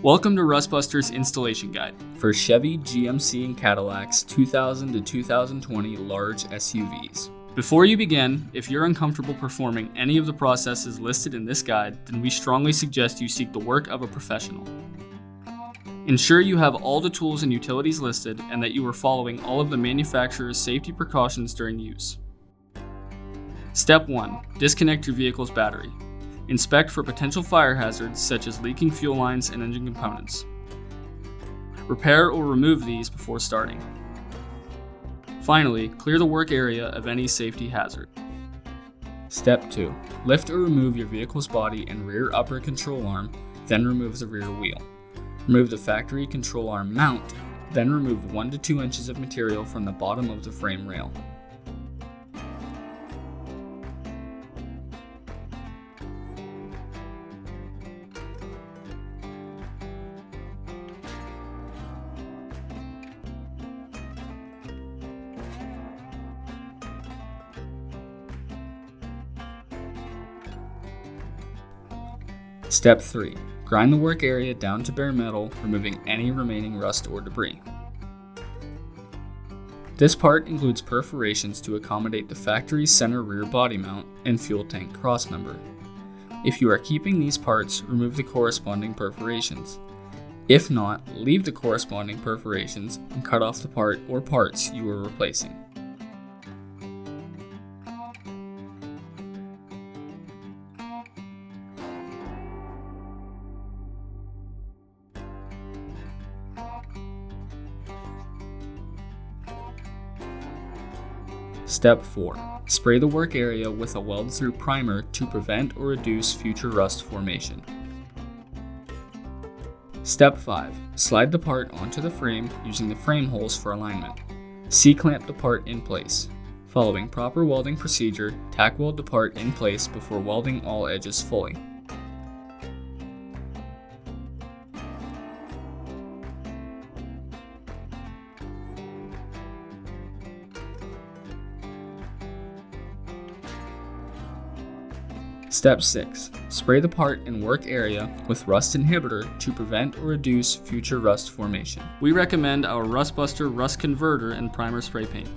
Welcome to Rustbusters Installation Guide for Chevy, GMC, and Cadillac's 2000 to 2020 large SUVs. Before you begin, if you're uncomfortable performing any of the processes listed in this guide, then we strongly suggest you seek the work of a professional. Ensure you have all the tools and utilities listed and that you are following all of the manufacturer's safety precautions during use. Step 1. Disconnect your vehicle's battery. Inspect for potential fire hazards such as leaking fuel lines and engine components. Repair or remove these before starting. Finally, clear the work area of any safety hazard. Step 2. Lift or remove your vehicle's body and rear upper control arm, then remove the rear wheel. Remove the factory control arm mount, then remove 1 to 2 inches of material from the bottom of the frame rail. Step 3. Grind the work area down to bare metal, removing any remaining rust or debris. This part includes perforations to accommodate the factory center rear body mount and fuel tank crossmember. If you are keeping these parts, remove the corresponding perforations. If not, leave the corresponding perforations and cut off the part or parts you are replacing. Step 4. Spray the work area with a weld-through primer to prevent or reduce future rust formation. Step 5. Slide the part onto the frame using the frame holes for alignment. C-clamp the part in place. Following proper welding procedure, tack weld the part in place before welding all edges fully. Step 6. Spray the part and work area with rust inhibitor to prevent or reduce future rust formation. We recommend our Rustbuster Rust Converter and Primer Spray Paint.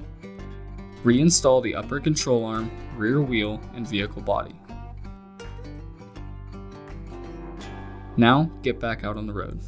Reinstall the upper control arm, rear wheel, and vehicle body. Now, get back out on the road.